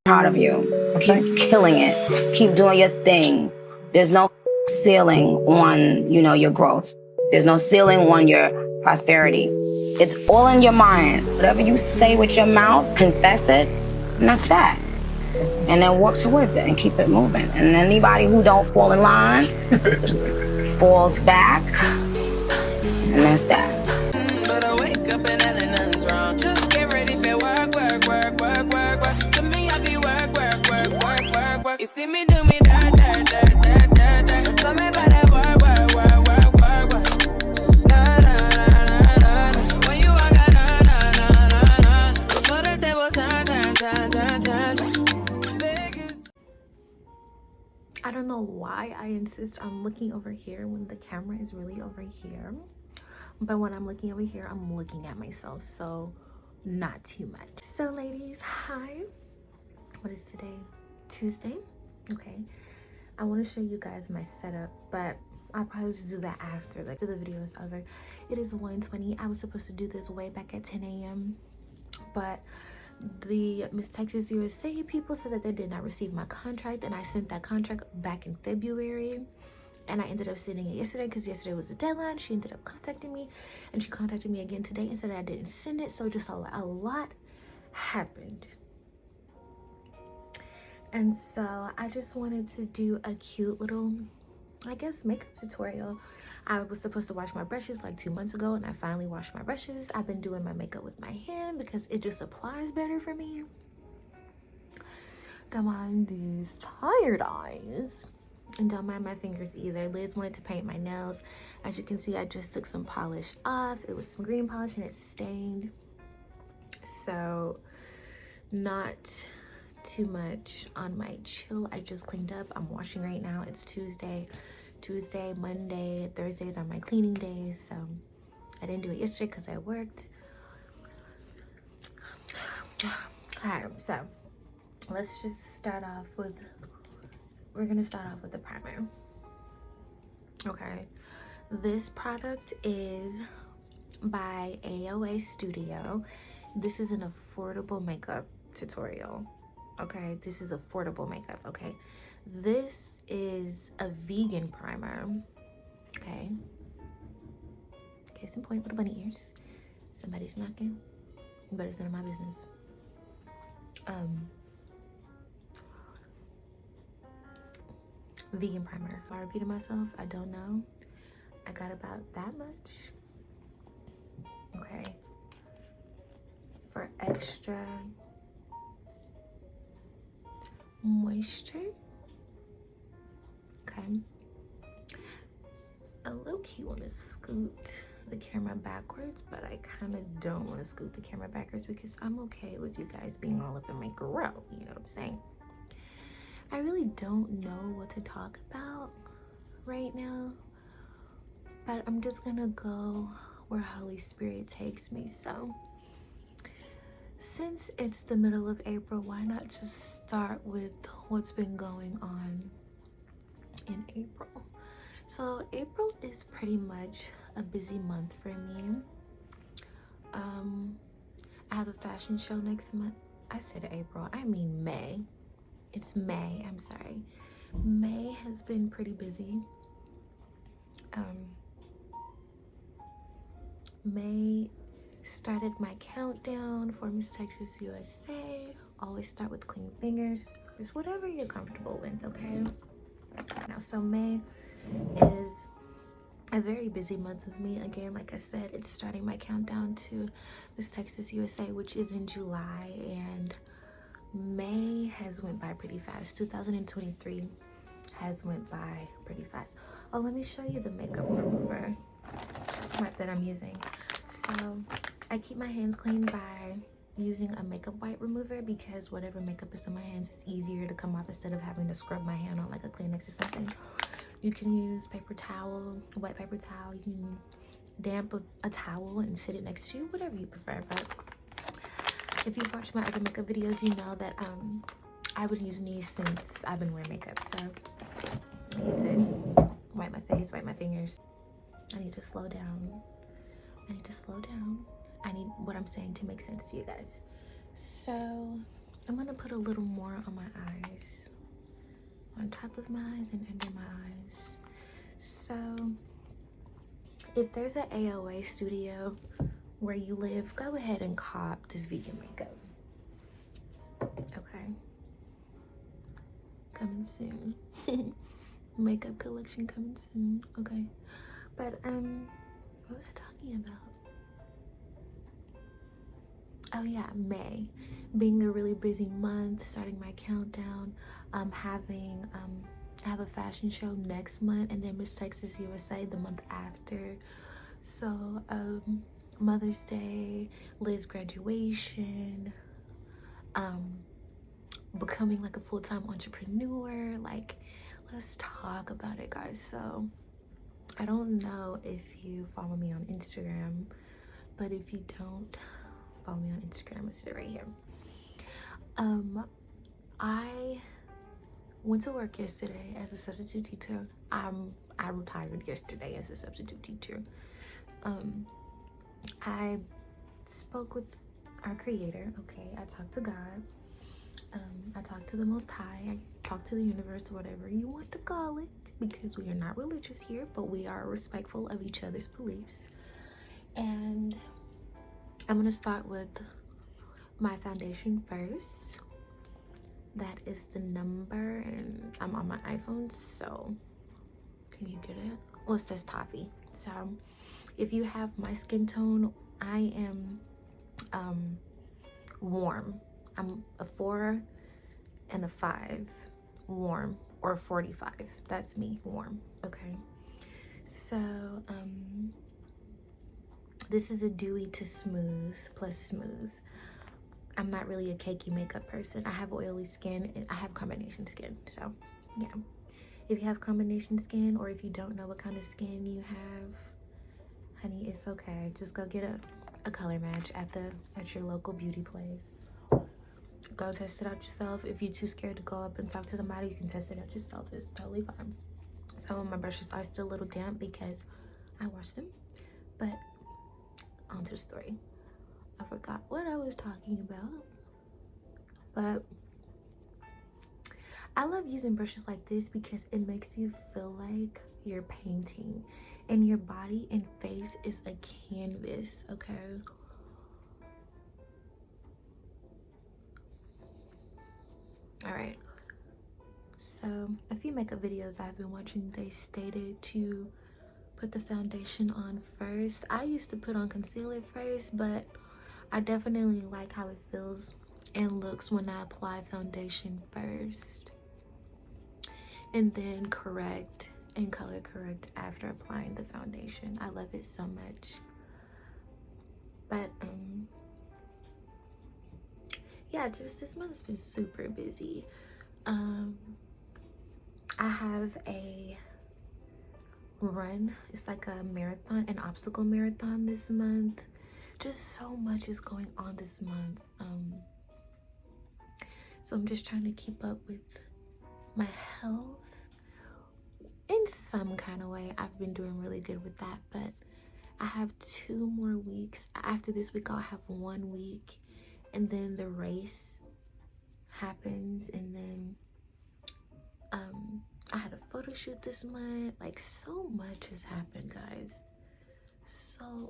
Proud of you. Keep killing it. Keep doing your thing. There's no ceiling on, your growth. There's no ceiling on your prosperity. It's all in your mind. Whatever you say with your mouth, confess it, and that's that. And then work towards it and keep it moving. And anybody who don't fall in line falls back, and that's that. But I wake up and nothing's wrong. Just get ready for work, work, work, work, work, work. To me, I be work, work, work, work, work, work. You see me do me dirt, dirt, dirt, dirt, dirt, dirt. Tell me about that work, work, work, work, work, work. Na, na, na, na, na, na. When you walk out, na, na, na, na, na. Before the table turn, turn, turn, turn, turn. I don't know why I insist on looking over here when the camera is really over here. But when I'm looking over here, I'm looking at myself, so not too much. So ladies, hi. What is today? Tuesday? Okay. I want to show you guys my setup, but I'll probably just do that after the video is over. It is 1:20. I was supposed to do this way back at 10 a.m. but the Miss Texas USA people said that they did not receive my contract, and I sent that contract back in February. And I ended up sending it yesterday because yesterday was the deadline. She ended up contacting me, and she contacted me again today and said that I didn't send it. So just a lot happened. And so I just wanted to do a cute little, I guess, makeup tutorial. I was supposed to wash my brushes like 2 months ago, and I finally washed my brushes. I've been doing my makeup with my hand because it just applies better for me. Don't mind these tired eyes. And don't mind my fingers either. Liz wanted to paint my nails. As you can see, I just took some polish off. It was some green polish and it's stained. So not too much on my chill. I just cleaned up. I'm washing right now. It's Tuesday, Monday, Thursdays are my cleaning days. So I didn't do it yesterday because I worked. All right, so let's just start off with, we're gonna start off with the primer. Okay, this product is by AOA Studio. This is an affordable makeup tutorial. Okay, this is affordable makeup. Okay, this is a vegan primer. Okay, case in point with the bunny ears. Somebody's knocking, but it's none of my business. Vegan primer. If I repeated myself, I don't know. I got about that much. Okay. For extra moisture. Okay. I low-key want to scoot the camera backwards, but I kind of don't want to scoot the camera backwards because I'm okay with you guys being all up in my grill. You know what I'm saying? I really don't know what to talk about right now, but I'm just gonna go where Holy Spirit takes me. So since it's the middle of April, why not just start with what's been going on in April? So April is pretty much a busy month for me. I have a fashion show next month. I said April, I mean May. It's May, I'm sorry. May has been pretty busy. May started my countdown for Miss Texas USA. Always start with clean fingers. Just whatever you're comfortable with, okay? Now, so May is a very busy month of me. Again, like I said, it's starting my countdown to Miss Texas USA, which is in July, and May has went by pretty fast. 2023 has went by pretty fast. Oh, let me show you the makeup remover that I'm using. So I keep my hands clean by using a makeup wipe remover because whatever makeup is on my hands is easier to come off instead of having to scrub my hand on like a Kleenex or something. You can use paper towel, wet paper towel. You can damp a towel and sit it next to you, whatever you prefer. But if you've watched my other makeup videos, you know that I've been using these since I've been wearing makeup. So I use it, wipe my face, wipe my fingers. I need to slow down. I need what I'm saying to make sense to you guys. So I'm gonna put a little more on my eyes, on top of my eyes and under my eyes. So if there's an AOA studio where you live, go ahead and cop this vegan makeup. Okay, coming soon. Makeup collection coming soon. Okay, but what was I talking about? Oh yeah, May being a really busy month, starting my countdown. I have a fashion show next month, and then Miss Texas USA the month after. So Mother's Day, Liz graduation, becoming like a full-time entrepreneur. Like, let's talk about it, guys. So I don't know if you follow me on Instagram, but if you don't follow me on Instagram, I'm gonna sit it right here. I went to work yesterday as a substitute teacher. I retired yesterday as a substitute teacher. I spoke with our creator. Okay, I talked to God. I talked to the Most High. I talked to the universe, whatever you want to call it, because we are not religious here, but we are respectful of each other's beliefs. And I'm gonna start with my foundation first. That is the number, and I'm on my iPhone, so can you get it? Well, it says toffee. So if you have my skin tone, I am warm. I'm a 4 and a 5, warm, or 45. That's me, warm. Okay, so this is a dewy to smooth plus smooth. I'm not really a cakey makeup person. I have oily skin and I have combination skin. So yeah, if you have combination skin, or if you don't know what kind of skin you have, honey, it's okay. Just go get a color match at your local beauty place. Go test it out yourself. If you're too scared to go up and talk to somebody, you can test it out yourself. It's totally fine. Some of my brushes are still a little damp because I washed them. But on to the story. I forgot what I was talking about, but I love using brushes like this because it makes you feel like you're painting, and your body and face is a canvas. Okay, all right, so a few makeup videos I've been watching, they stated to put the foundation on first. I used to put on concealer first, but I definitely like how it feels and looks when I apply foundation first, and then correct and color correct after applying the foundation. I love it so much. But yeah, just this month has been super busy. I have a run. It's like a marathon, an obstacle marathon this month. Just so much is going on this month. So I'm just trying to keep up with my health in some kind of way. I've been doing really good with that, but I have 2 more weeks. After this week, I'll have 1 week, and then the race happens, and then I had a photo shoot this month. Like, so much has happened, guys.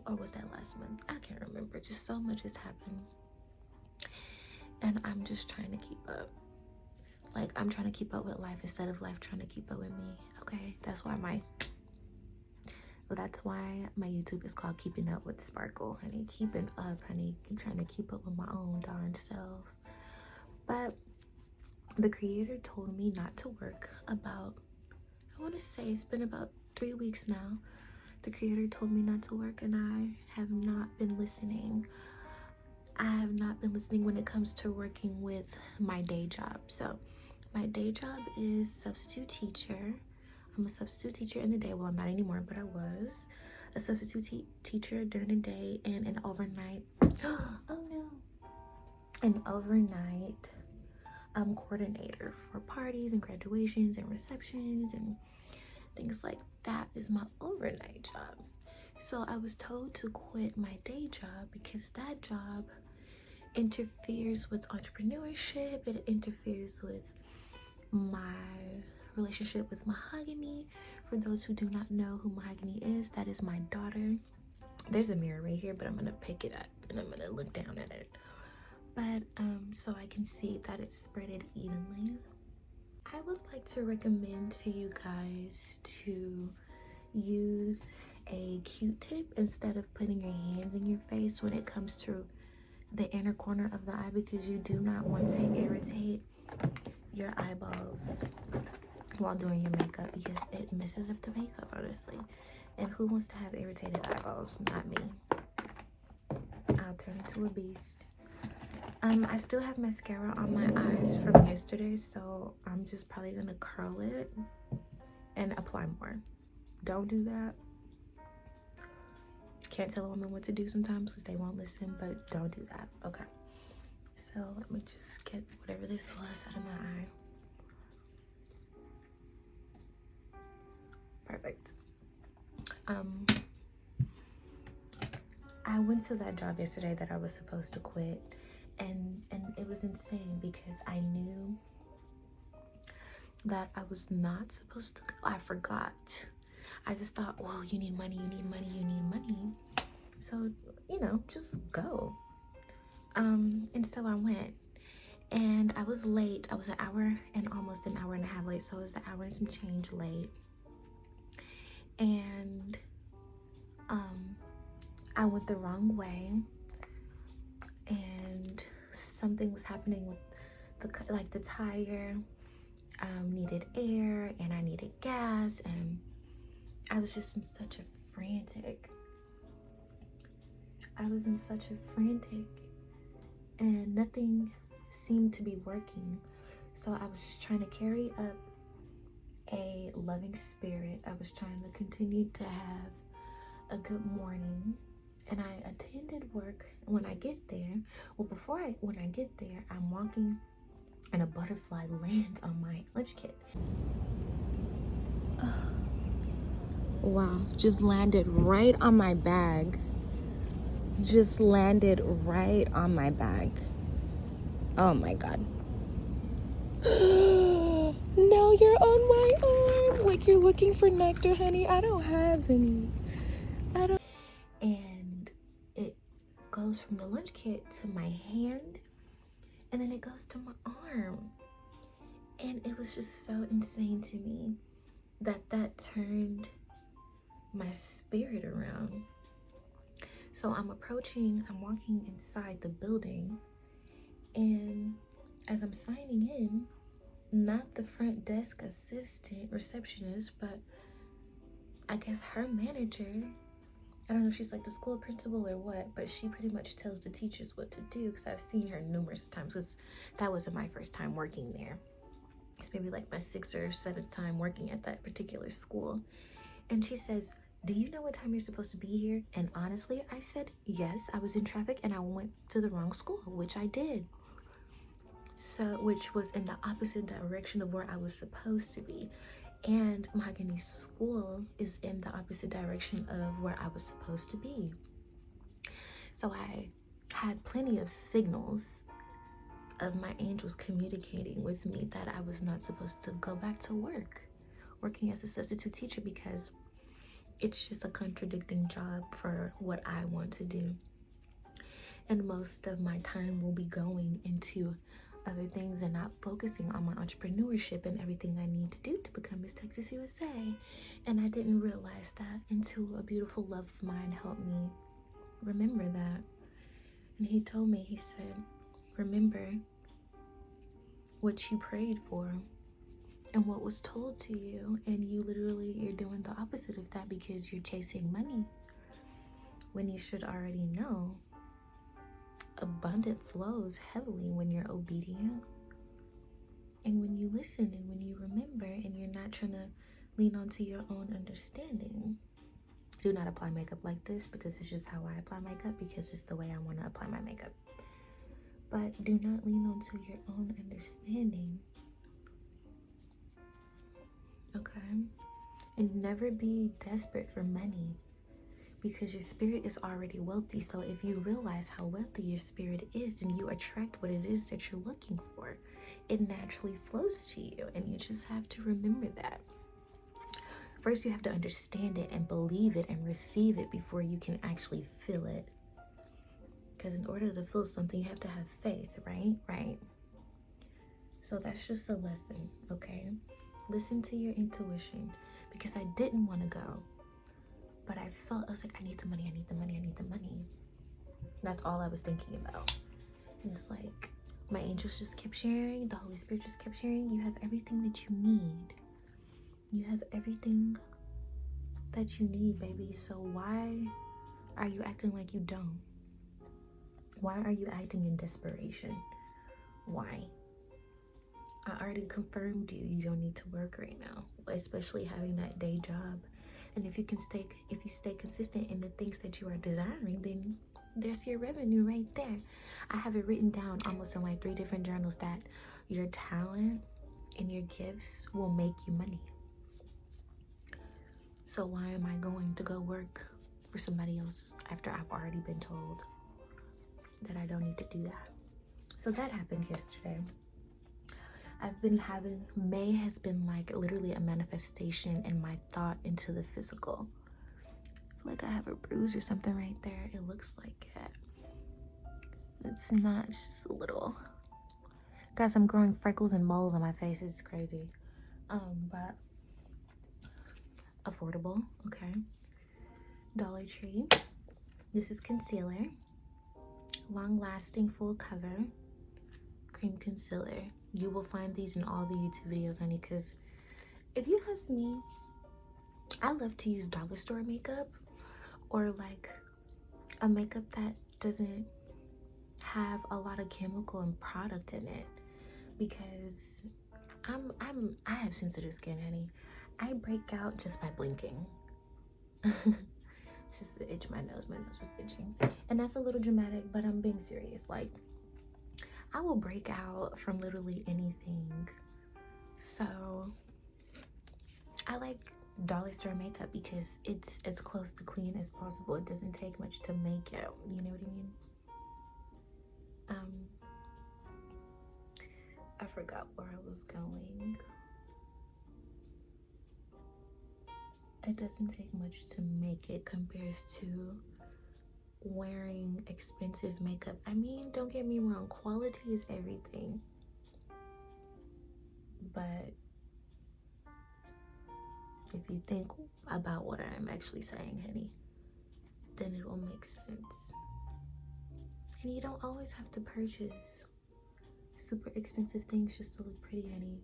Or was that last month? I can't remember. Just so much has happened, and I'm just trying to keep up. Like, I'm trying to keep up with life instead of life trying to keep up with me. Okay, that's why my YouTube is called Keeping Up with Sparkle, honey. Keeping up, honey. I'm trying to keep up with my own darn self. But the creator told me not to work about, I want to say it's been about 3 weeks now. The creator told me not to work, and I have not been listening. I have not been listening when it comes to working with my day job. So my day job is substitute teacher. I'm a substitute teacher in the day. Well, I'm not anymore, but I was a substitute teacher during the day, and an overnight coordinator for parties and graduations and receptions and things like that is my overnight job. So I was told to quit my day job because that job interferes with entrepreneurship. It interferes with my relationship with Mahogany. For those who do not know who Mahogany is, that is my daughter. There's a mirror right here, but I'm gonna pick it up and I'm gonna look down at it. But so I can see that it's spreaded evenly. I would like to recommend to you guys to use a Q-tip instead of putting your hands in your face when it comes to the inner corner of the eye, because you do not want to irritate your eyeballs while doing your makeup, because it messes up the makeup, honestly. And who wants to have irritated eyeballs? Not me. I'll turn into a beast. I still have mascara on my eyes from yesterday, so I'm just probably gonna curl it and apply more. Don't do that. Can't tell a woman what to do sometimes because they won't listen, but don't do that. Okay. So let me just get whatever this was out of my eye. Perfect. I went to that job yesterday that I was supposed to quit, and it was insane because I knew that I was not supposed to go. I forgot. I just thought, well, you need money, you need money, you need money. So, you know, just go. And so I went, and I was late. I was almost an hour and a half late. So I was an hour and some change late. And I went the wrong way, and something was happening with the tire needed air, and I needed gas, and I was just in such a frantic. And nothing seemed to be working. So I was just trying to carry up a loving spirit. I was trying to continue to have a good morning, and I attended work. When I get there, when I get there, I'm walking and a butterfly lands on my lunch kit. Wow, just landed right on my bag. Oh my God. Now you're on my arm. Like you're looking for nectar, honey. I don't have any. And it goes from the lunch kit to my hand, and then it goes to my arm. And it was just so insane to me that turned my spirit around. So I'm walking inside the building, and as I'm signing in, not the front desk receptionist, but I guess her manager, I don't know if she's like the school principal or what, but she pretty much tells the teachers what to do, because I've seen her numerous times, because that wasn't my first time working there. It's maybe like my 6th or 7th time working at that particular school. And she says, do you know what time you're supposed to be here? And honestly, I said, yes, I was in traffic and I went to the wrong school, which I did. So, which was in the opposite direction of where I was supposed to be. And Mahogany's school is in the opposite direction of where I was supposed to be. So I had plenty of signals of my angels communicating with me that I was not supposed to go back to working as a substitute teacher, because it's just a contradicting job for what I want to do. And most of my time will be going into other things and not focusing on my entrepreneurship and everything I need to do to become Miss Texas USA. And I didn't realize that until a beautiful love of mine helped me remember that. And he told me, he said, remember what you prayed for and what was told to you, and you're doing the opposite of that because you're chasing money when you should already know abundant flows heavily when you're obedient and when you listen and when you remember and you're not trying to lean onto your own understanding. Do not apply makeup like this, but this is just how I apply makeup because it's the way I want to apply my makeup. But do not lean onto your own understanding. Okay? And never be desperate for money, because your spirit is already wealthy. So if you realize how wealthy your spirit is, then you attract what it is that you're looking for. It naturally flows to you, and you just have to remember that. First, you have to understand it and believe it and receive it before you can actually feel it. Because in order to feel something, you have to have faith, right? Right. So that's just a lesson, okay? Listen to your intuition, because I didn't want to go, but I was like, I need the money, I need the money, I need the money. That's all I was thinking about. And it's like, my angels just kept sharing, the Holy Spirit just kept sharing, you have everything that you need. You have everything that you need, baby. So why are you acting like you don't? Why are you acting in desperation? Why? I already confirmed you don't need to work right now, especially having that day job. And if you stay consistent in the things that you are desiring, then there's your revenue right there. I have it written down almost in like 3 different journals that your talent and your gifts will make you money. So why am I going to go work for somebody else after I've already been told that I don't need to do that? So that happened yesterday. May has been like literally a manifestation in my thought into the physical. I feel like I have a bruise or something right there. It looks like it. It's not, just a little. Guys, I'm growing freckles and moles on my face. It's crazy. But affordable, okay. Dollar Tree. This is concealer. Long lasting full cover cream concealer. You will find these in all the YouTube videos, honey, because if you ask me, I love to use dollar store makeup, or like a makeup that doesn't have a lot of chemical and product in it, because I have sensitive skin, honey. I break out just by blinking. Just to itch my nose was itching, and that's a little dramatic, but I'm being serious. Like, I will break out from literally anything. So I like dollar store makeup because it's as close to clean as possible. It doesn't take much to make it, you know what I mean? I forgot where I was going. It doesn't take much to make it compares to wearing expensive makeup. I mean, don't get me wrong, quality is everything. But if you think about what I'm actually saying, honey, then it will make sense. And you don't always have to purchase super expensive things just to look pretty, honey.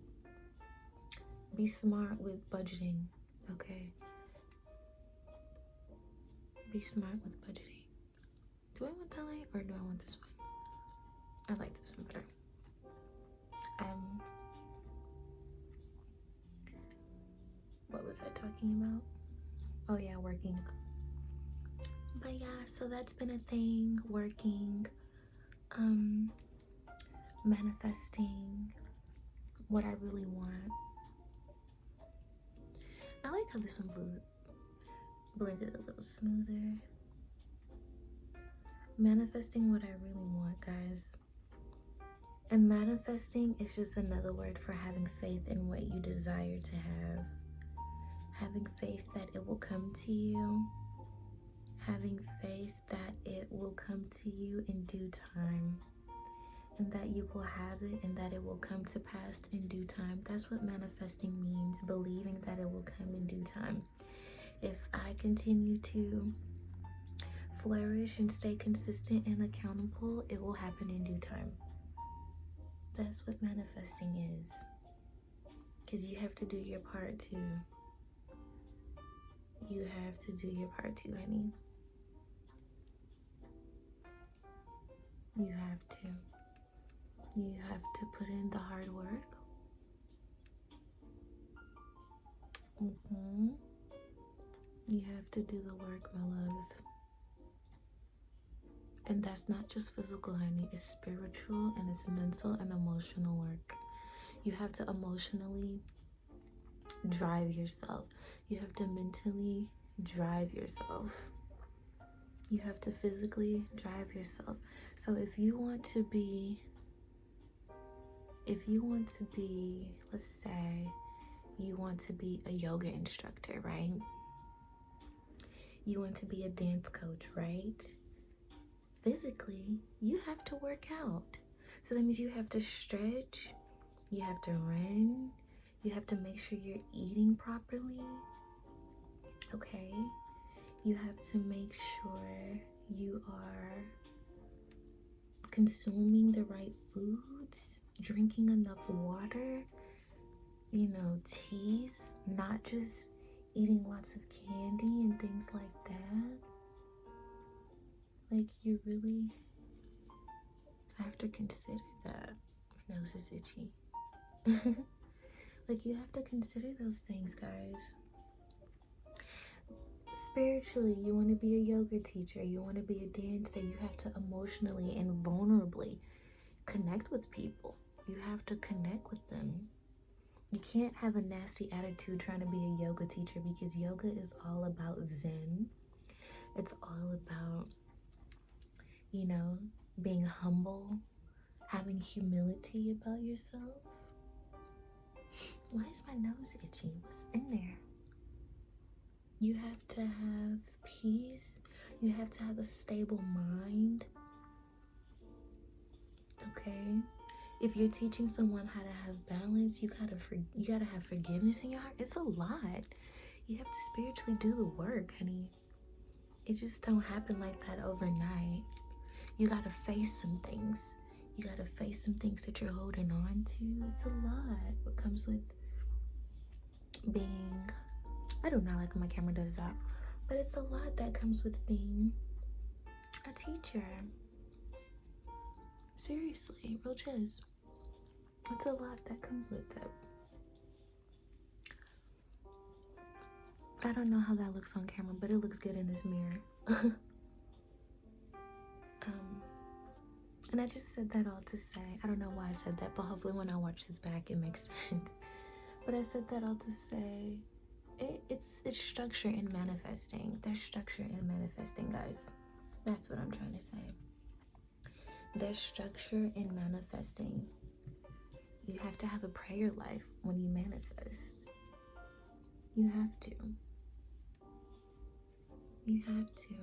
Be smart with budgeting, okay? Be smart with budgeting. Do I want that light or do I want this one? I like this one better. What was I talking about? Oh yeah, working. But yeah, so that's been a thing, working, manifesting what I really want. I like how this one blended a little smoother. Manifesting what I really want, guys. And manifesting is just another word for having faith in what you desire to have. Having faith that it will come to you. Having faith that it will come to you in due time. And that you will have it and that it will come to pass in due time. That's what manifesting means. Believing that it will come in due time. If I continue to flourish and stay consistent and accountable, it will happen in due time. That's what manifesting is. Because you have to do your part too. You have to do your part too, honey. You have to. You have to put in the hard work. You have to do the work, my love. And that's not just physical, honey. It's spiritual and it's mental and emotional work. You have to emotionally drive yourself. You have to mentally drive yourself. You have to physically drive yourself. So if you want to be, let's say you want to be a yoga instructor, right? You want to be a dance coach, right? Physically, you have to work out. So that means you have to stretch, you have to run, you have to make sure you're eating properly, okay? You have to make sure you are consuming the right foods, drinking enough water, you know, teas, not just eating lots of candy and things like that. Like, you really have to consider that. My nose is itchy. Like, you have to consider those things, guys. Spiritually, you want to be a yoga teacher, you want to be a dancer, you have to emotionally and vulnerably connect with people. You have to connect with them. You can't have a nasty attitude trying to be a yoga teacher, because yoga is all about zen. It's all about, you know, being humble, having humility about yourself. Why is my nose itchy? What's in there? You have to have peace. You have to have a stable mind. Okay? If you're teaching someone how to have balance, you gotta have forgiveness in your heart. It's a lot. You have to spiritually do the work, honey. It just don't happen like that overnight. You gotta face some things. You gotta face some things that you're holding on to. It's a lot. What comes with being, I do not like when my camera does that, but it's a lot that comes with being a teacher. Seriously, real chiz. It's a lot that comes with it. I don't know how that looks on camera, but it looks good in this mirror. And I just said that all to say, I don't know why I said that, but hopefully when I watch this back, it makes sense. But I said that all to say, it's structure in manifesting. There's structure in manifesting, guys. That's what I'm trying to say. There's structure in manifesting. You have to have a prayer life when you manifest. You have to. You have to.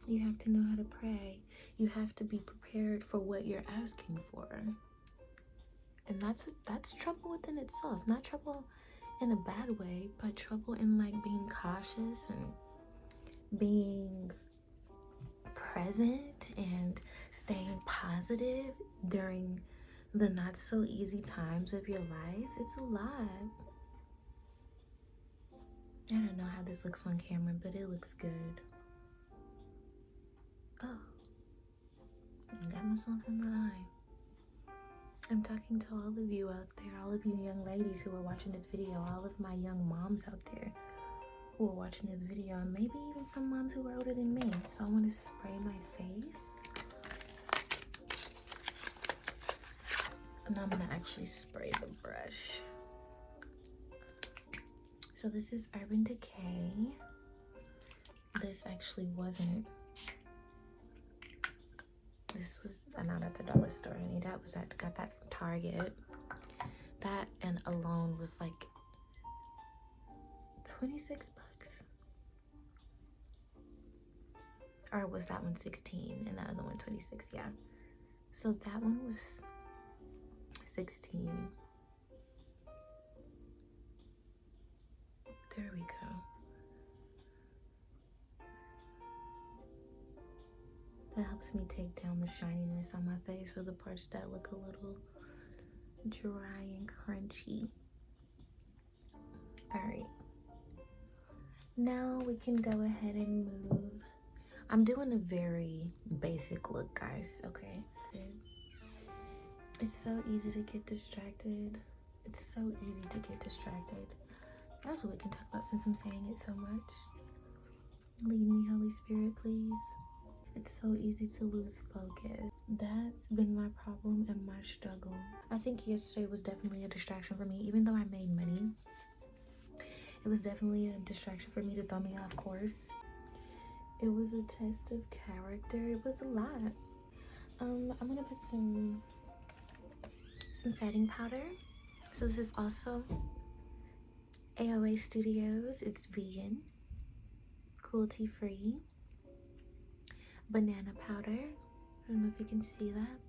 You have to know how to pray. You have to be prepared for what you're asking for. And that's trouble within itself. Not trouble in a bad way, but trouble in like being cautious and being present and staying positive during the not so easy times of your life. It's a lot. I don't know how this looks on camera, but it looks good. Oh, I got myself in the eye. I'm talking to all of you out there, all of you young ladies who are watching this video, all of my young moms out there who are watching this video, and maybe even some moms who are older than me. So I want to spray my face. And I'm gonna actually spray the brush. So this is Urban Decay. This actually wasn't. This was not at the dollar store, honey. That was got that from Target. That and alone was like 26 bucks. Or was that one 16 and the other one 26? Yeah. So that one was 16. There we go. That helps me take down the shininess on my face, or the parts that look a little dry and crunchy. All right. Now we can go ahead and move. I'm doing a very basic look, guys, okay? It's so easy to get distracted. It's so easy to get distracted. That's what we can talk about since I'm saying it so much. Lead me, Holy Spirit, please. It's so easy to lose focus. That's been my problem and my struggle. I think yesterday was definitely a distraction for me, even though I made money. It was definitely a distraction for me to throw me off course. It was a test of character. It was a lot. I'm gonna put some setting powder. So this is also AOA Studios. It's vegan, cruelty free. Banana powder. I don't know if you can see that,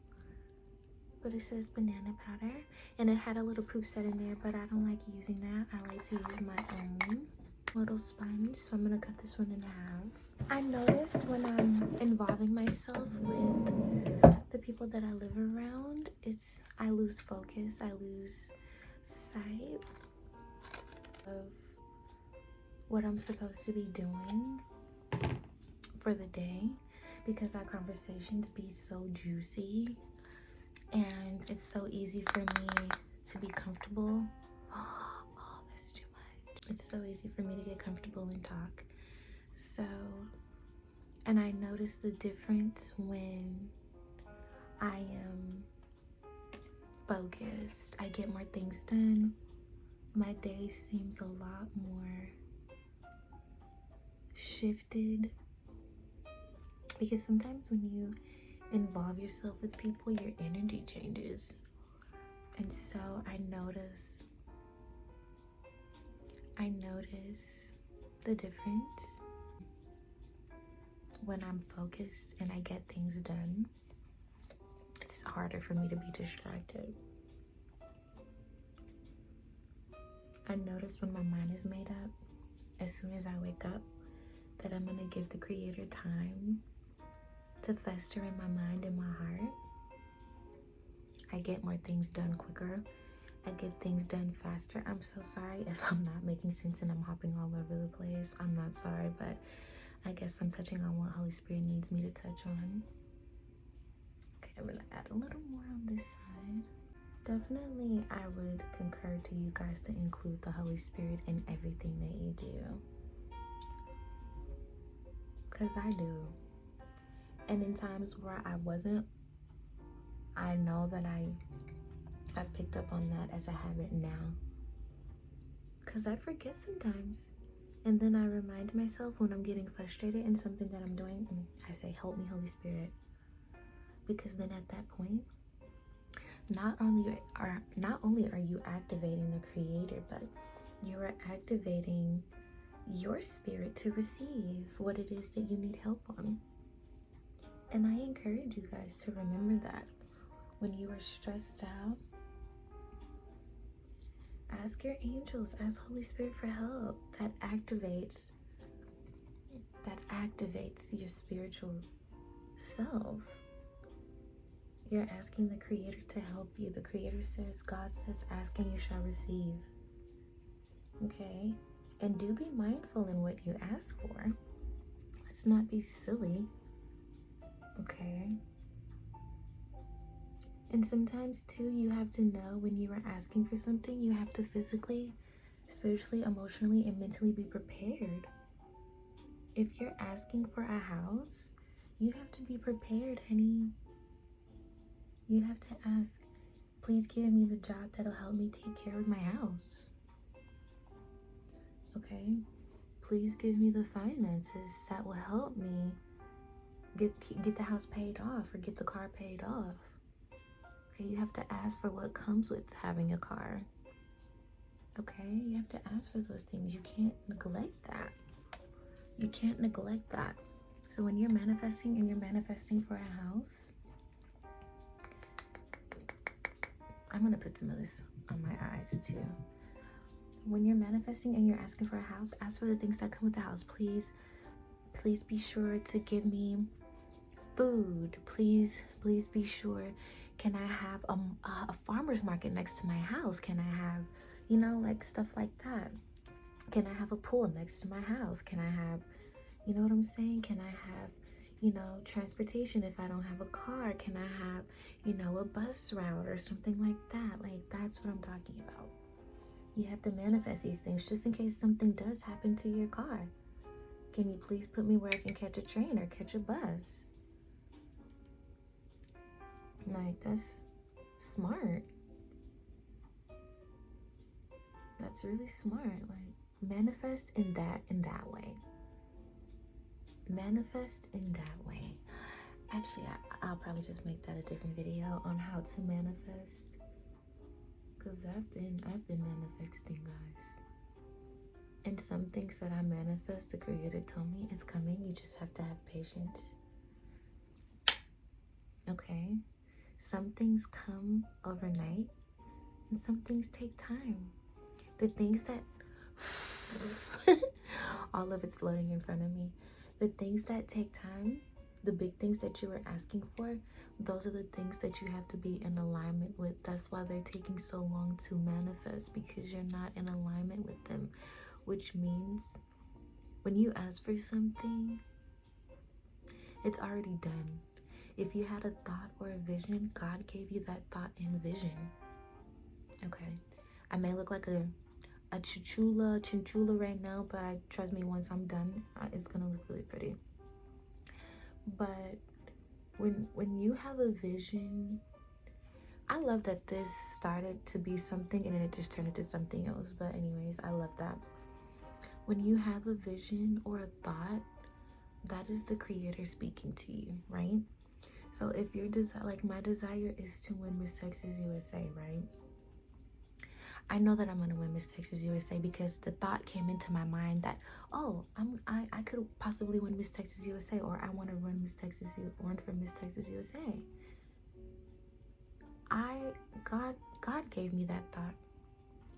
but it says banana powder, and it had a little poof set in there, but I don't like using that. I like to use my own little sponge, so I'm gonna cut this one in half. I notice when I'm involving myself with the people that I live around, I lose focus, I lose sight of what I'm supposed to be doing for the day, because our conversations be so juicy and it's so easy for me to be comfortable. Oh, that's too much. It's so easy for me to get comfortable and talk. So, and I notice the difference when I am focused. I get more things done. My day seems a lot more shifted, because sometimes when you involve yourself with people, your energy changes. And so I notice the difference when I'm focused and I get things done. It's harder for me to be distracted. I notice when my mind is made up, as soon as I wake up, that I'm gonna give the Creator time to fester in my mind and my heart. I get more things done quicker. I get things done faster. I'm so sorry if I'm not making sense and I'm hopping all over the place. I'm not sorry, but I guess I'm touching on what Holy Spirit needs me to touch on. Okay, I'm gonna add a little more on this side. Definitely, I would concur to you guys to include the Holy Spirit in everything that you do. Because I do. And in times where I wasn't, I know that I've picked up on that as a habit now. Because I forget sometimes. And then I remind myself when I'm getting frustrated in something that I'm doing, I say, help me, Holy Spirit. Because then at that point, not only are you activating the Creator, but you are activating your spirit to receive what it is that you need help on. And I encourage you guys to remember that when you are stressed out, ask your angels, ask Holy Spirit for help. That activates your spiritual self. You're asking the Creator to help you. The Creator says, God says, ask and you shall receive. Okay? And do be mindful in what you ask for. Let's not be silly. Okay? And sometimes too, you have to know when you are asking for something, you have to physically, spiritually, emotionally, and mentally be prepared. If you're asking for a house, you have to be prepared, honey. You have to ask, please give me the job that'll help me take care of my house. Okay? Please give me the finances that will help me get the house paid off or get the car paid off. Okay, you have to ask for what comes with having a car. Okay, you have to ask for those things. You can't neglect that. You can't neglect that. So when you're manifesting and you're manifesting for a house, I'm gonna put some of this on my eyes too. When you're manifesting and you're asking for a house, ask for the things that come with the house. Please be sure to give me food. Please be sure. Can I have a farmer's market next to my house? Can I have, like stuff like that? Can I have a pool next to my house? Can I have, you know what I'm saying? Can I have, transportation if I don't have a car? Can I have, a bus route or something like that? Like, that's what I'm talking about. You have to manifest these things just in case something does happen to your car. Can you please put me where I can catch a train or catch a bus? Like, that's smart. That's really smart. Like, manifest in that way. manifest in that way. Actually, I'll probably just make that a different video on how to manifest, because I've been manifesting, guys. And some things that I manifest, the creator told me it's coming. You just have to have patience. Okay? Some things come overnight and some things take time. The things that all of it's floating in front of me. The things that take time, the big things that you were asking for, those are the things that you have to be in alignment with. That's why they're taking so long to manifest, because you're not in alignment with them. Which means when you ask for something, it's already done. If you had a thought or a vision, God gave you that thought and vision. Okay? I may look like a chinchula right now, but trust me, once I'm done, it's gonna look really pretty. But when you have a vision, I love that this started to be something and then it just turned into something else. But anyways, I love that. When you have a vision or a thought, that is the creator speaking to you, right? So if your desire, like my desire is to win Miss Texas USA, right? I know that I'm gonna win Miss Texas USA because the thought came into my mind that, oh, I could possibly win Miss Texas USA, or I want to run for Miss Texas USA. God gave me that thought.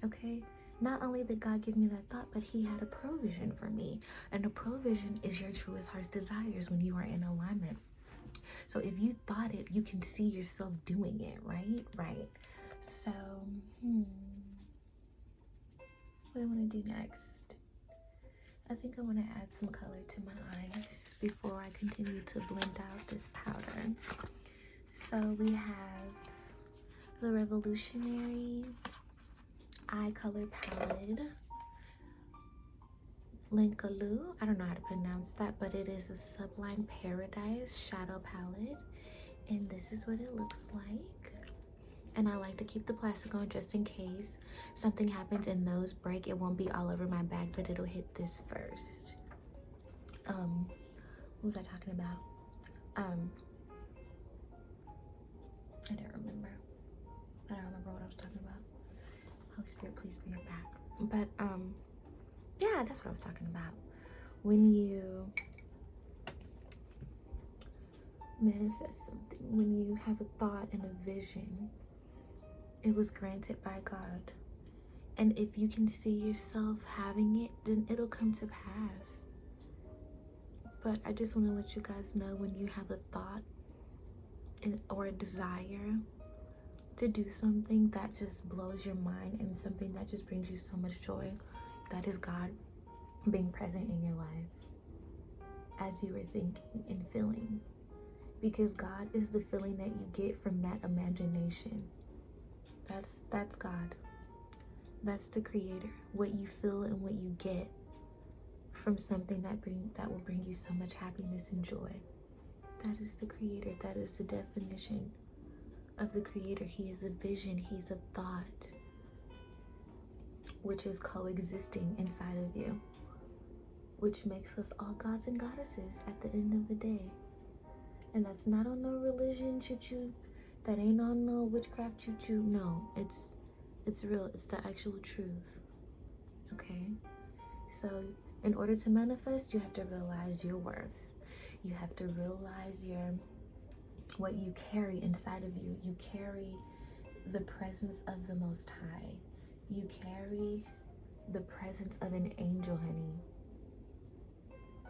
Okay? Not only did God give me that thought, but he had a provision for me. And a provision is your truest heart's desires when you are in alignment. So if you thought it, you can see yourself doing it, right? Right. So, what do I want to do next? I think I want to add some color to my eyes before I continue to blend out this powder. So we have the Revolutionary Eye Color Palette, Linkaloo. I don't know how to pronounce that, but it is a Sublime Paradise Shadow Palette. And this is what it looks like. And I like to keep the plastic on just in case something happens and those break. It won't be all over my bag, but it'll hit this first. What was I talking about? I don't remember. I don't remember what I was talking about. Holy Spirit, please bring it back. But yeah, that's what I was talking about. When you manifest something, when you have a thought and a vision, it was granted by God. And if you can see yourself having it, then it'll come to pass. But I just want to let you guys know, when you have a thought or a desire to do something that just blows your mind and something that just brings you so much joy, that is God being present in your life as you were thinking and feeling. Because God is the feeling that you get from that imagination. That's God. That's the creator. What you feel and what you get from something that will bring you so much happiness and joy. That is the creator. That is the definition of the creator. He is a vision. He's a thought, which is coexisting inside of you, which makes us all gods and goddesses at the end of the day. And that's not on no religion choo-choo. That ain't on no witchcraft choo-choo. No, it's real. It's the actual truth. Okay? So in order to manifest, you have to realize your worth. You have to realize what you carry inside of you. You carry the presence of the Most High. You carry the presence of an angel, honey.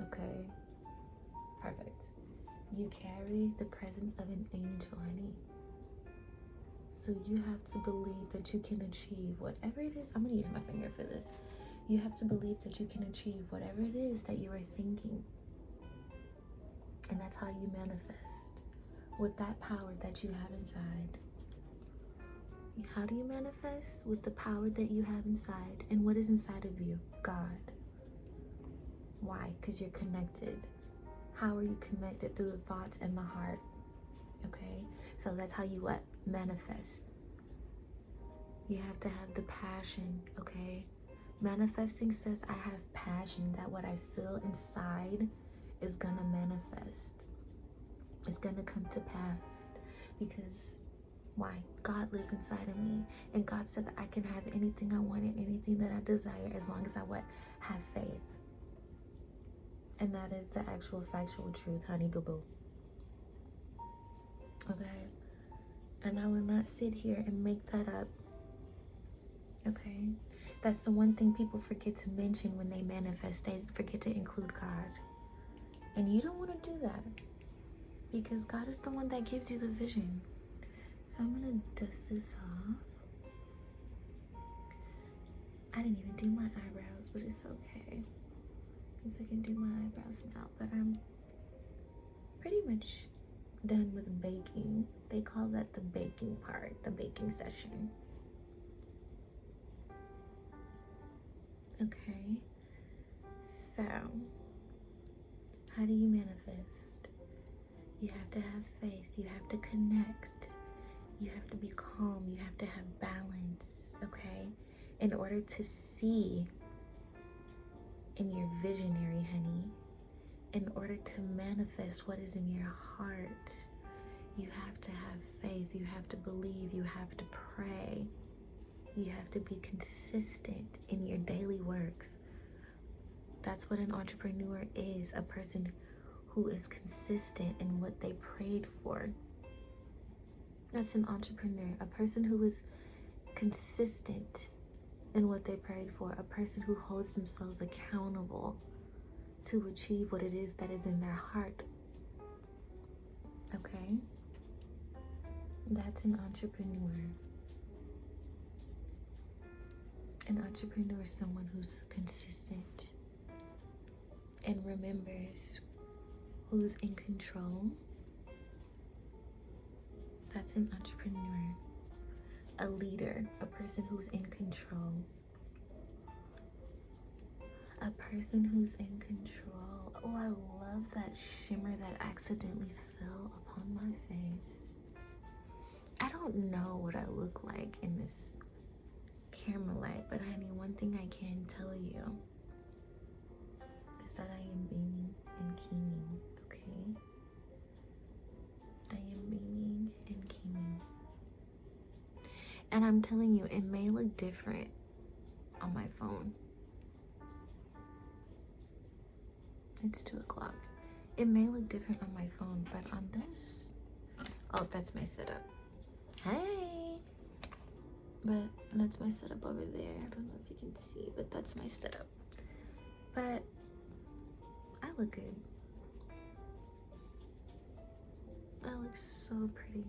Okay? Perfect. You carry the presence of an angel, honey. So you have to believe that you can achieve whatever it is. I'm going to use my finger for this. You have to believe that you can achieve whatever it is that you are thinking. And that's how you manifest, with that power that you have inside. How do you manifest? With the power that you have inside. And what is inside of you? God. Why? Because you're connected. How are you connected? Through the thoughts and the heart. Okay? So that's how you what? Manifest. You have to have the passion, okay? Manifesting says I have passion, that what I feel inside is gonna manifest. It's gonna come to pass. Because why? God lives inside of me, and God said that I can have anything I want and anything that I desire as long as I have faith. And that is the actual factual truth, honey boo boo. Okay? And I will not sit here and make that up. Okay? That's the one thing people forget to mention when they manifest. They forget to include God. And you don't want to do that, because God is the one that gives you the vision. So I'm going to dust this off. I didn't even do my eyebrows, but it's okay, because I can do my eyebrows now. But I'm pretty much done with baking. They call that the baking part, the baking session. Okay, so how do you manifest? You have to have faith. You have to connect. You have to be calm. You have to have balance, okay? In order to see in your visionary, honey, in order to manifest what is in your heart, you have to have faith. You have to believe. You have to pray. You have to be consistent in your daily works. That's what an entrepreneur is, a person who is consistent in what they prayed for. That's an entrepreneur, a person who is consistent in what they prayed for, a person who holds themselves accountable to achieve what it is that is in their heart. Okay? That's an entrepreneur. An entrepreneur is someone who's consistent and remembers who's in control. That's an entrepreneur. A leader, a person who's in control. A person who's in control. Oh, I love that shimmer that accidentally fell upon my face. I don't know what I look like in this camera light, but honey, one thing I can tell you is that I am beaming and keening, okay? I am beaming and keening. And I'm telling you, it may look different on my phone. It's 2 o'clock. It may look different on my phone, but on this, oh, that's my setup. Hey! But that's my setup over there. I don't know if you can see, but that's my setup. But I look good. I look so pretty.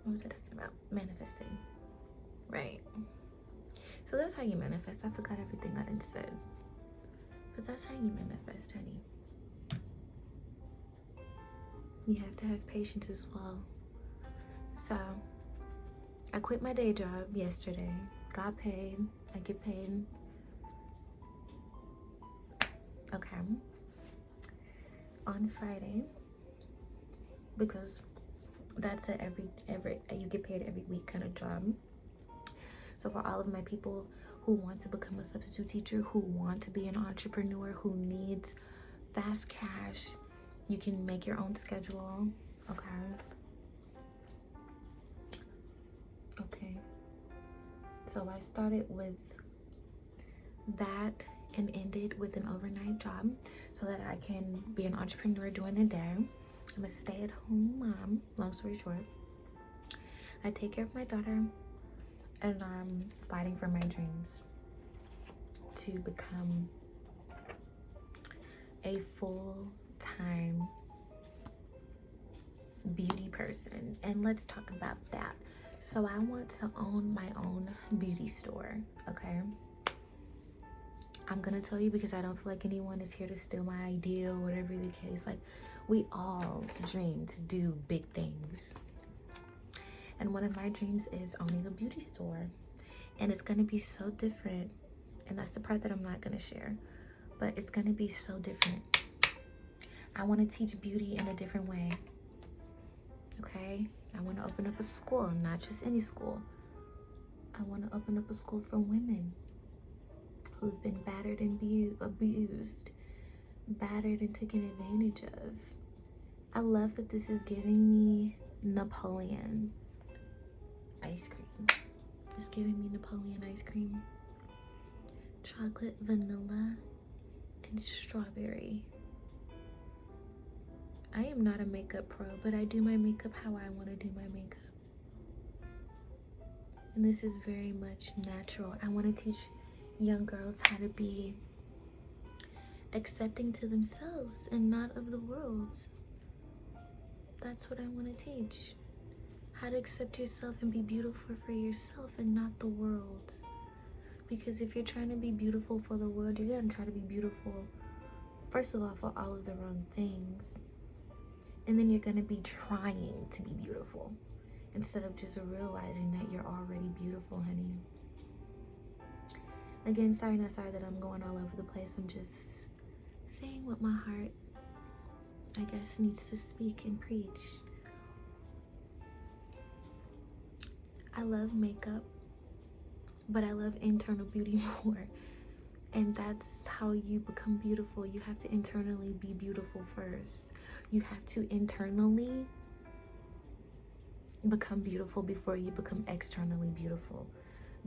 What was I talking about? Manifesting. Right. So that's how you manifest. I forgot everything I done said. But that's how you manifest, honey. You have to have patience as well. So I quit my day job yesterday. Got paid. I get paid. Okay. On Friday, because that's a every you get paid every week kind of job. So for all of my people who want to become a substitute teacher, who want to be an entrepreneur, who needs fast cash, you can make your own schedule. Okay. So I started with that and ended with an overnight job so that I can be an entrepreneur during the day. I'm a stay-at-home mom, long story short. I take care of my daughter, and I'm fighting for my dreams to become a full-time beauty person. And let's talk about that. So I want to own my own beauty store, okay? I'm gonna tell you because I don't feel like anyone is here to steal my idea or whatever the case. Like, we all dream to do big things. And one of my dreams is owning a beauty store. And it's gonna be so different. And that's the part that I'm not gonna share. But it's gonna be so different. I wanna teach beauty in a different way. Okay? I wanna open up a school, not just any school. I wanna open up a school for women who've been battered and abused, battered and taken advantage of. I love that this is giving me Napoleon ice cream. It's giving me Napoleon ice cream. Chocolate, vanilla, and strawberry. I am not a makeup pro, but I do my makeup how I want to do my makeup. And this is very much natural. I want to teach young girls how to be accepting to themselves and not of the world. That's what I want to teach. How to accept yourself and be beautiful for yourself and not the world. Because if you're trying to be beautiful for the world, you're going to try to be beautiful, first of all, for all of the wrong things. And then you're going to be trying to be beautiful instead of just realizing that you're already beautiful, honey. Again, sorry that I'm going all over the place. I'm just saying what my heart, I guess, needs to speak and preach. I love makeup, but I love internal beauty more. And that's how you become beautiful. You have to internally be beautiful first. You have to internally become beautiful before you become externally beautiful.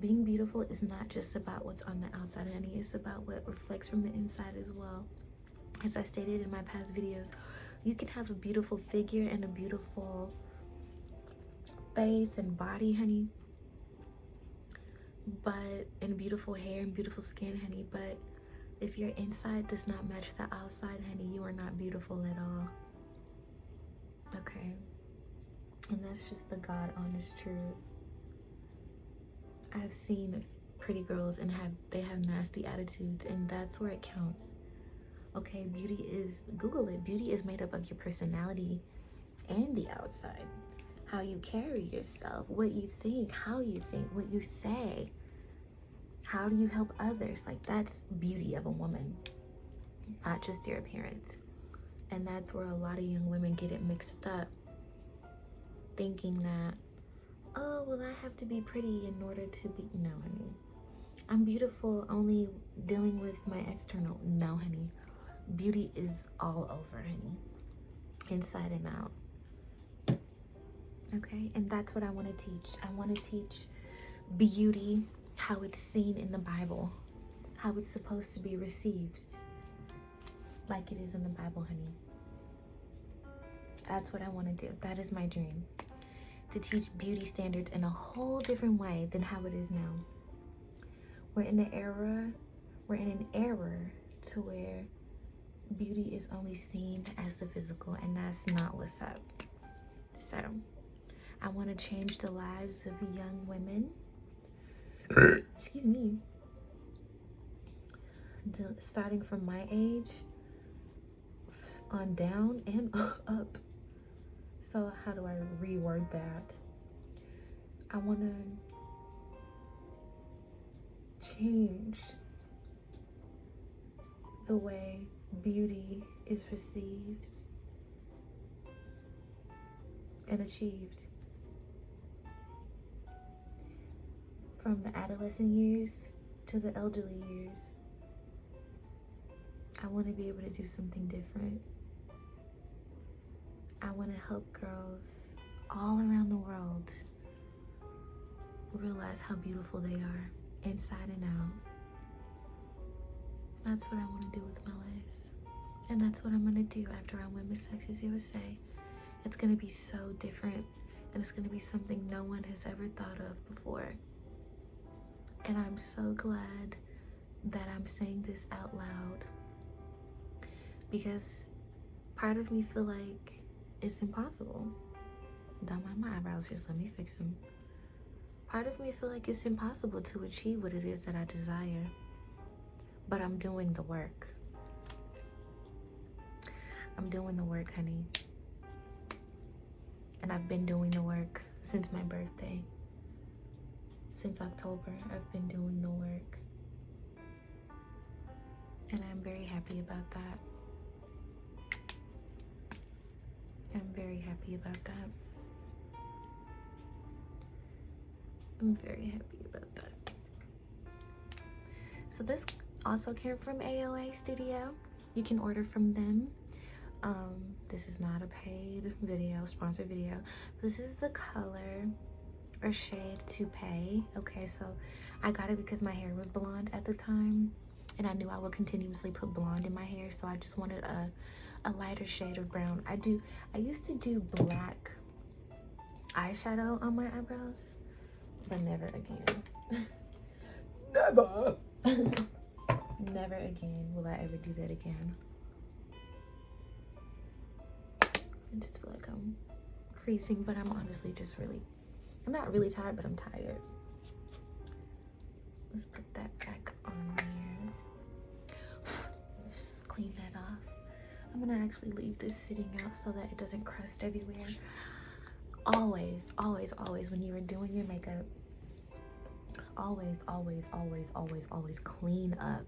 Being beautiful is not just about what's on the outside, honey. It's about what reflects from the inside as well. As I stated in my past videos, you can have a beautiful figure and a beautiful face and body, honey, and beautiful hair and beautiful skin, honey, but if your inside does not match the outside, honey, you are not beautiful at all. Okay? And that's just the God honest truth. I've seen pretty girls and they have nasty attitudes, and that's where it counts. Okay, beauty is, Google it, beauty is made up of your personality and the outside. How you carry yourself, what you think, how you think, what you say. How do you help others? Like, that's beauty of a woman, not just your appearance. And that's where a lot of young women get it mixed up, thinking that, oh, well, I have to be pretty in order to be. No, honey. I'm beautiful only dealing with my external. No, honey. Beauty is all over, honey. Inside and out. Okay? And that's what I want to teach. I want to teach beauty, how it's seen in the Bible, how it's supposed to be received, like it is in the Bible, honey. That's what I want to do. That is my dream. To teach beauty standards in a whole different way than how it is now. We're in an era to where beauty is only seen as the physical, and that's not what's up. So, I want to change the lives of young women. Excuse me. Starting from my age on down and up. So how do I reword that? I want to change the way beauty is received and achieved. From the adolescent years to the elderly years. I want to be able to do something different. I want to help girls all around the world realize how beautiful they are, inside and out. That's what I want to do with my life. And that's what I'm going to do after I win Miss Texas USA. It's going to be so different, and it's going to be something no one has ever thought of before. And I'm so glad that I'm saying this out loud, because part of me feel like it's impossible. Don't mind my eyebrows, just let me fix them. Part of me feel like it's impossible to achieve what it is that I desire, but I'm doing the work. I'm doing the work, honey. And I've been doing the work since my birthday. Since October, I've been doing the work. And I'm very happy about that. I'm very happy about that. I'm very happy about that. So this also came from AOA Studio. You can order from them. This is not a paid video, sponsored video. This is the color or shade to pay. Okay, so I got it because my hair was blonde at the time, and I knew I would continuously put blonde in my hair, so I just wanted a lighter shade of brown. I used to do black eyeshadow on my eyebrows, but never again. Never. Never again will I ever do that again. I just feel like I'm creasing, but I'm honestly just I'm not really tired, but I'm tired. Let's put that back on there. Just clean that off. I'm gonna actually leave this sitting out so that it doesn't crust everywhere. Always, always, always, when you are doing your makeup, always, always, always, always, always clean up.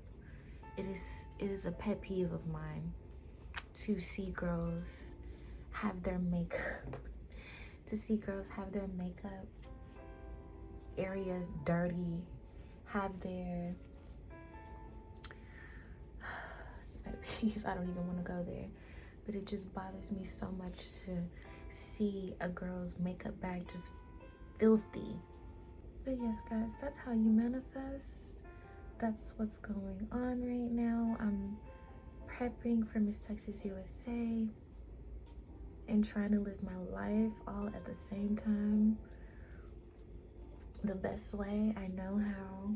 It is a pet peeve of mine to see girls have their makeup area dirty, have their it's a pet peeve. I don't even want to go there, but it just bothers me so much to see a girl's makeup bag just filthy. But yes, guys, that's how you manifest. That's what's going on right now. I'm prepping for Miss Texas USA and trying to live my life all at the same time, the best way I know how.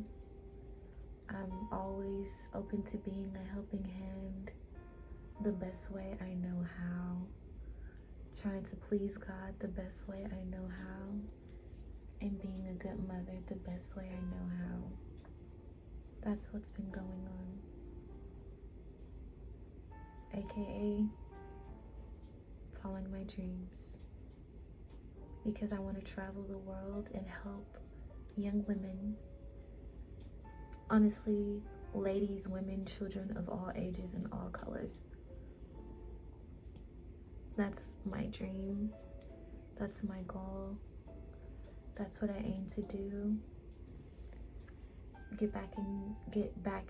I'm always open to being a helping hand the best way I know how, trying to please God the best way I know how, and being a good mother the best way I know how. That's what's been going on, aka following my dreams, because I want to travel the world and help young women, honestly, ladies, women, children of all ages and all colors. That's my dream. That's my goal. That's what I aim to do. Get back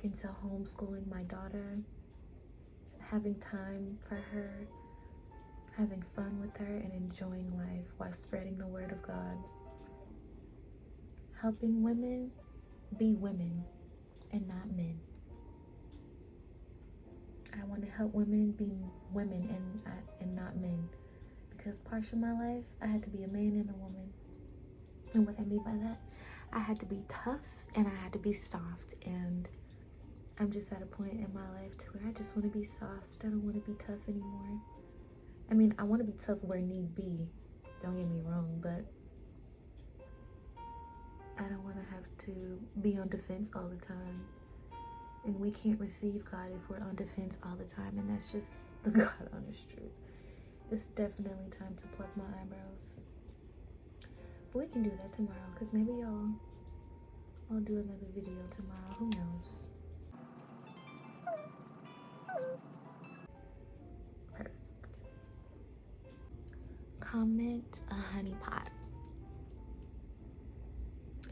into homeschooling my daughter, having time for her, having fun with her, and enjoying life while spreading the word of God. Helping women be women and not men. I want to help women be women and not men, because parts of my life I had to be a man and a woman. And what I mean by that, I had to be tough and I had to be soft, and I'm just at a point in my life to where I just want to be soft. I don't want to be tough anymore. I mean, I want to be tough where need be, don't get me wrong, but I don't want to have to be on defense all the time. And we can't receive God if we're on defense all the time, and that's just the God honest truth. It's definitely time to pluck my eyebrows. But we can do that tomorrow, because maybe I'll do another video tomorrow. Who knows? Perfect. Comment a honey pot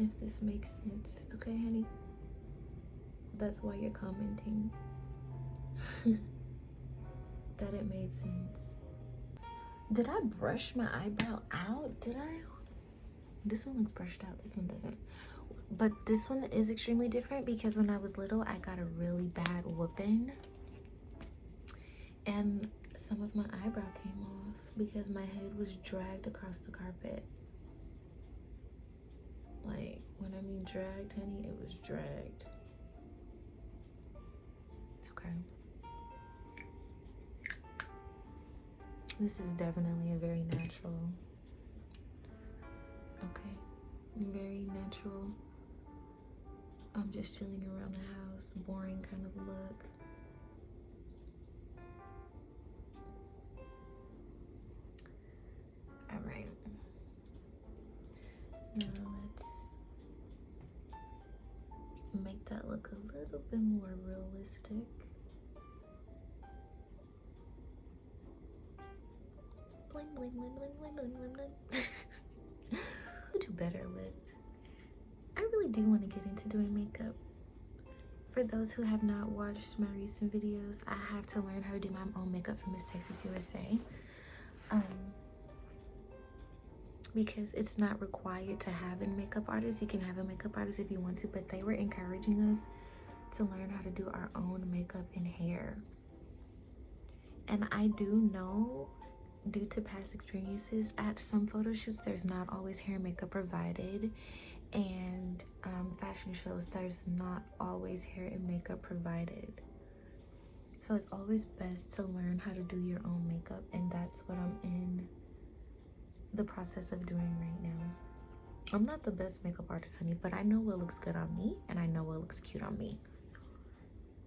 if this makes sense. Okay, honey? That's why you're commenting. That it made sense. Did I brush my eyebrow out? Did I? This one looks brushed out. This one doesn't. But this one is extremely different because when I was little, I got a really bad whooping. And some of my eyebrow came off because my head was dragged across the carpet. Like, when I mean dragged, honey, it was dragged. Okay. This is definitely a very natural. Okay. Very natural. I'm just chilling around the house, boring kind of look. All right. Now let's make that look a little bit more realistic. Bling, bling, bling, bling, bling, bling, bling, bling. Do better with. I really do want to get into doing makeup For those who have not watched my recent videos, I have to learn how to do my own makeup for Miss Texas USA. Because it's not required to have a makeup artist. You can have a makeup artist if you want to, but they were encouraging us to learn how to do our own makeup and hair. And I do know, due to past experiences, at some photo shoots, there's not always hair and makeup provided. And fashion shows, there's not always hair and makeup provided. So it's always best to learn how to do your own makeup, and that's what I'm in the process of doing right now. I'm not the best makeup artist, honey, but I know what looks good on me, and I know what looks cute on me.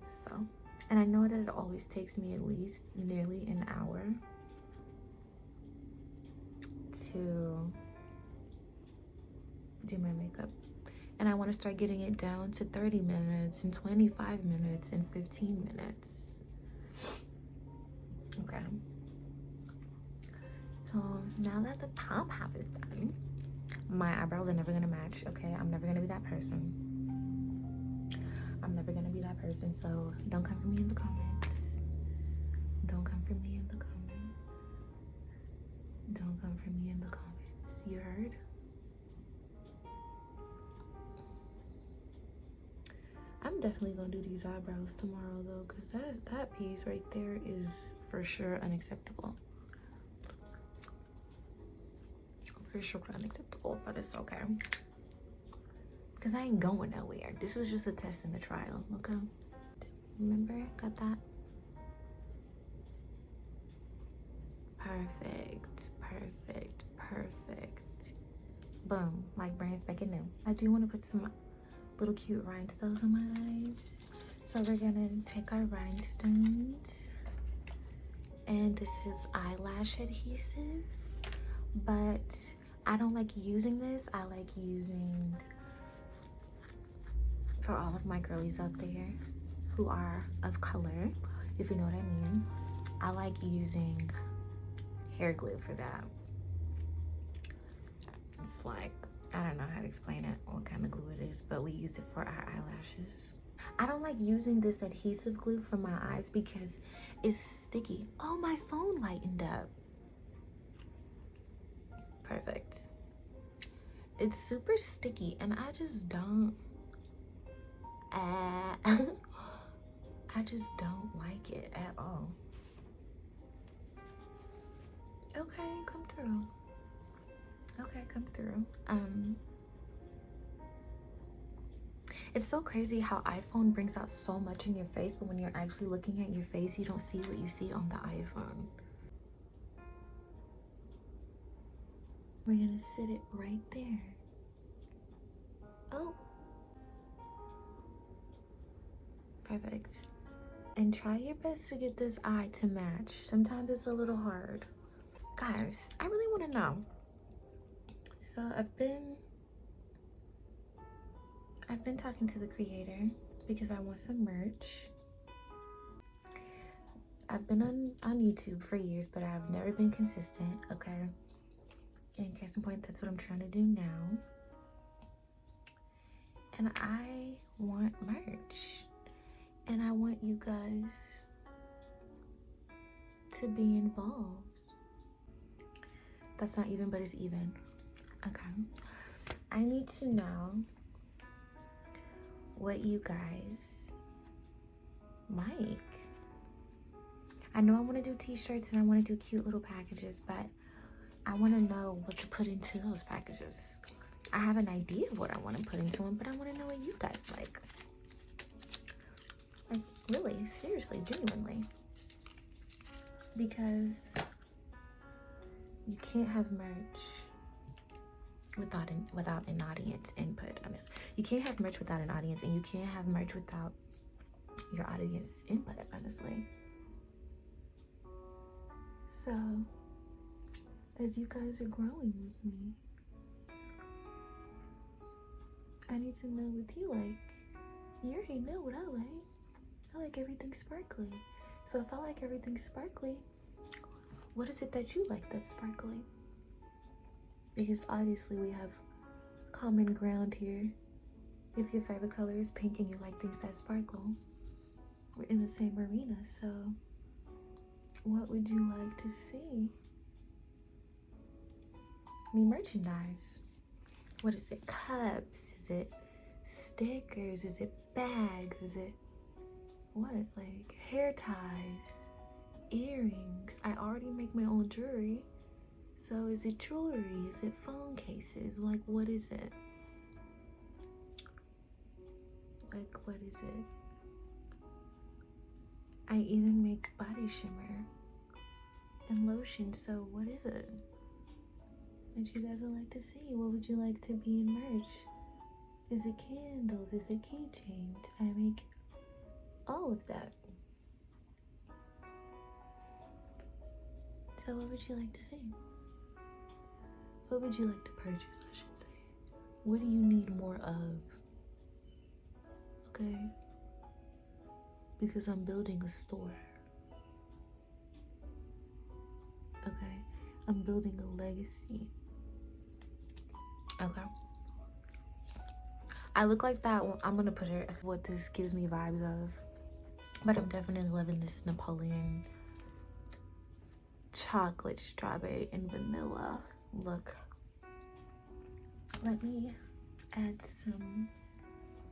So, and I know that it always takes me at least nearly an hour to do my makeup. And I want to start getting it down to 30 minutes and 25 minutes and 15 minutes. Okay. So now that the top half is done, my eyebrows are never gonna match, okay? I'm never gonna be that person. I'm never gonna be that person, so don't come for me in the comments. Don't come for me in the comments. Don't come for me in the comments. You heard? I'm definitely gonna do these eyebrows tomorrow though, because that piece right there is for sure unacceptable. For sure unacceptable, but it's okay. Because I ain't going nowhere. This was just a test and a trial, okay? Remember? Got that? Perfect, perfect, perfect. Boom, like brand spanking new. I do want to put some little cute rhinestones on my eyes. So we're gonna take our rhinestones, and this is eyelash adhesive, but I don't like using this. I like using, for all of my girlies out there who are of color, if you know what I mean, I like using hair glue for that. It's like, I don't know how to explain it, what kind of glue it is, but we use it for our eyelashes. I don't like using this adhesive glue for my eyes because it's sticky. Oh, my phone lightened up. Perfect. It's super sticky and I just don't I just don't like it at all. Okay, come through. Okay, come through. It's so crazy how iPhone brings out so much in your face, but when you're actually looking at your face, you don't see what you see on the iPhone. We're gonna sit it right there. Oh. Perfect. And try your best to get this eye to match. Sometimes it's a little hard. Guys, I really want to know. So I've been talking to the creator because I want some merch. I've been on YouTube for years, but I've never been consistent, okay? And case in point, that's what I'm trying to do now. And I want merch. And I want you guys to be involved. That's not even, but it's even. Okay. I need to know what you guys like. I know I want to do t-shirts and I want to do cute little packages, but I want to know what to put into those packages. I have an idea of what I want to put into them, but I want to know what you guys like. Like, really, seriously, genuinely. Because you can't have merch without an audience input. You can't have merch without an audience, and you can't have merch without your audience input, honestly. So, as you guys are growing with me, I need to know what you like. You already know what I like. I like everything sparkly. So if I like everything sparkly, what is it that you like that's sparkly? Because obviously we have common ground here. If your favorite color is pink and you like things that sparkle, we're in the same arena, so what would you like to see me merchandise? What is it? Cups? Is it stickers? Is it bags? Is it what? Like hair ties, earrings? I already make my own jewelry. So is it jewelry? Is it phone cases? Like, what is it? Like, what is it? I even make body shimmer and lotion, so what is it that you guys would like to see? What would you like to be in merch? Is it candles? Is it keychains? I make all of that. So what would you like to see? What would you like to purchase, I should say? What do you need more of? Okay? Because I'm building a store. Okay? I'm building a legacy. Okay? I look like that. I'm gonna put it what this gives me vibes of. But I'm definitely loving this Napoleon chocolate, strawberry, and vanilla look. Let me add some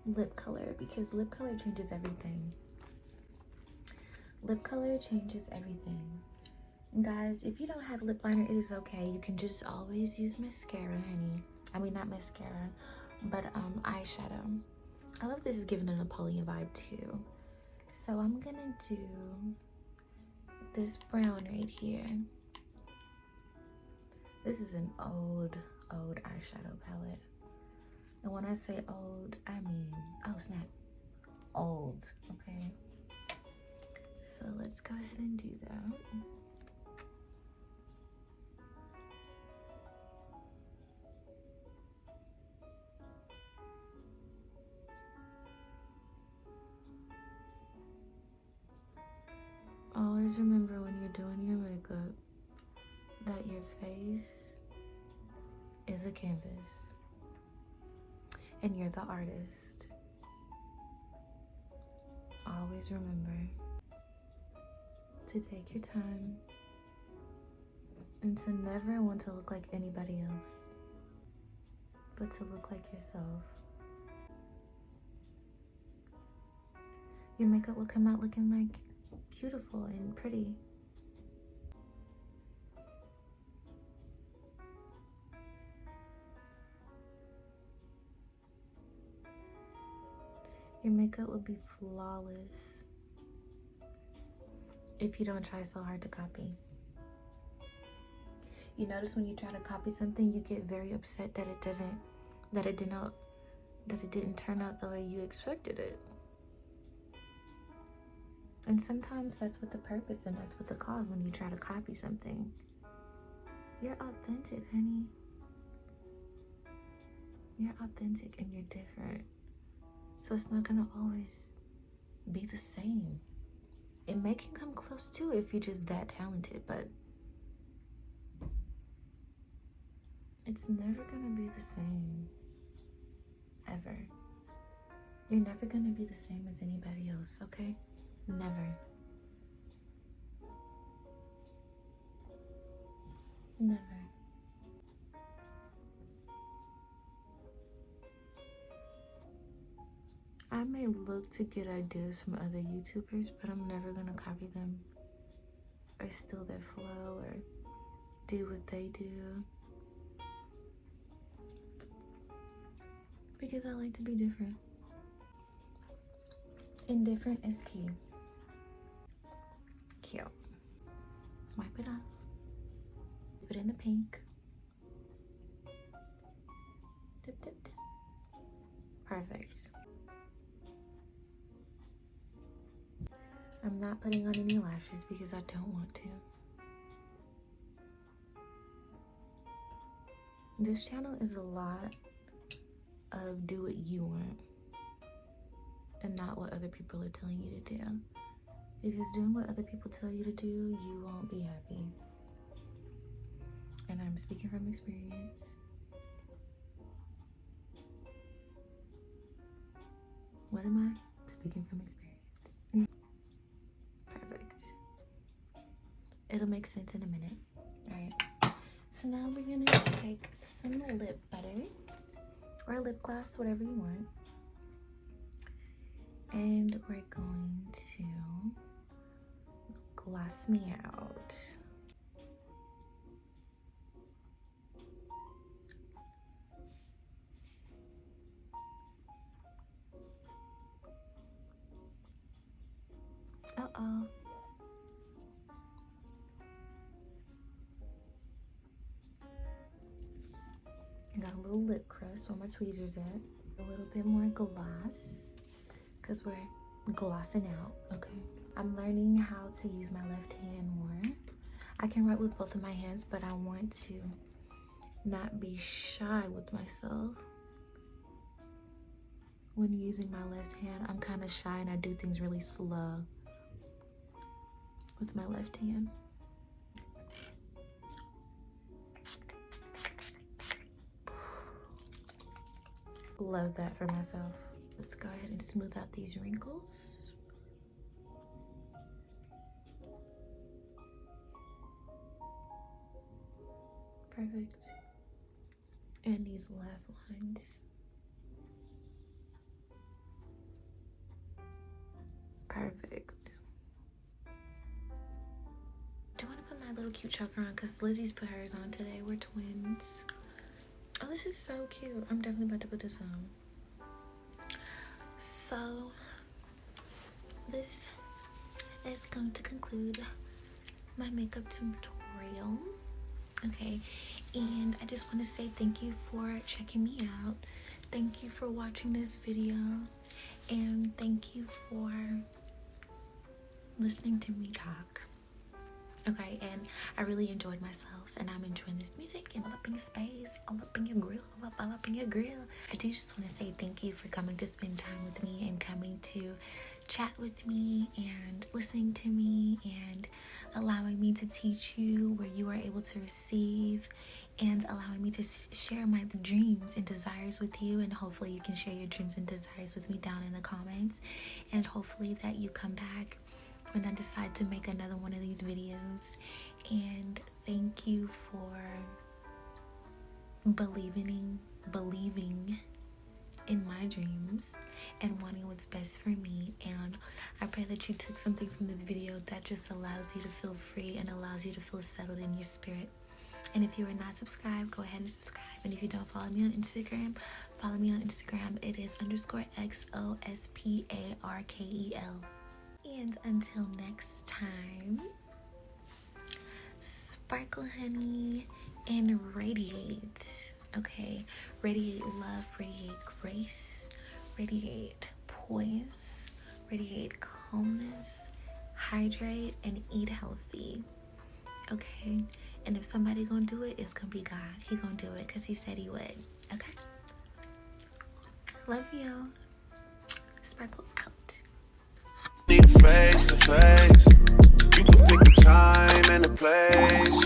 lip color because lip color changes everything. Lip color changes everything. And guys, if you don't have lip liner, it is okay. You can just always use mascara, honey. I mean, not mascara, but eyeshadow. I love this is giving a Napoleon vibe too. So I'm gonna do this brown right here. This is an old eyeshadow palette. And when I say old, I mean, oh snap, old, okay? So let's go ahead and do that. Always remember when you're doing your makeup that your face is a canvas and you're the artist. Always remember to take your time and to never want to look like anybody else, but to look like yourself. Your makeup will come out looking like beautiful and pretty. Your makeup will be flawless if you don't try so hard to copy. You notice when you try to copy something, you get very upset that it didn't turn out the way you expected it. And sometimes that's what the purpose and that's what the cause when you try to copy something. You're authentic, honey. You're authentic and you're different. So it's not gonna always be the same. It may can come close too if you're just that talented, but it's never gonna be the same. Ever. You're never gonna be the same as anybody else, okay? Never. Never. I may look to get ideas from other YouTubers, but I'm never gonna copy them or steal their flow or do what they do. Because I like to be different. And different is key. Cute. Wipe it off. Put it in the pink. Dip, dip, dip. Perfect. I'm not putting on any lashes because I don't want to. This channel is a lot of do what you want and not what other people are telling you to do. Because doing what other people tell you to do, you won't be happy. And I'm speaking from experience. What am I? Speaking from experience. Perfect. It'll make sense in a minute. All right. So now we're gonna take some lip butter or lip gloss, whatever you want. And we're going to gloss me out. Uh-oh. I got a little lip crust where my tweezers at. A little bit more gloss, because we're glossing out, okay? I'm learning how to use my left hand more. I can write with both of my hands, but I want to not be shy with myself. When using my left hand, I'm kind of shy and I do things really slow with my left hand. Love that for myself. Let's go ahead and smooth out these wrinkles. Perfect. And these laugh lines. Perfect. Do I want to put my little cute choker on? Because Lizzie's put hers on today. We're twins. Oh, this is so cute. I'm definitely about to put this on. So, this is going to conclude my makeup tutorial. Okay, and I just want to say thank you for checking me out. Thank you for watching this video. And thank you for listening to me talk. Okay, and I really enjoyed myself, and I'm enjoying this music and all up in your space, all up in your grill, all up in your grill. I do just want to say thank you for coming to spend time with me and coming to chat with me and listening to me and allowing me to teach you where you are able to receive, and allowing me to share my dreams and desires with you. And hopefully you can share your dreams and desires with me down in the comments, and hopefully that you come back when I decide to make another one of these videos. And thank you for believing in my dreams and wanting what's best for me. And I pray that you took something from this video that just allows you to feel free and allows you to feel settled in your spirit. And if you are not subscribed, go ahead and subscribe. And if you don't follow me on Instagram, follow me on Instagram. It is _XOSPARKEL. And until next time, sparkle, honey, and radiate. Okay, radiate love, radiate grace, radiate poise, radiate calmness, hydrate, and eat healthy. Okay, and if somebody gonna do it, it's gonna be God. He gonna do it because he said he would. Okay, love you. Sparkle out. Need a face to face. You can pick a time and a place.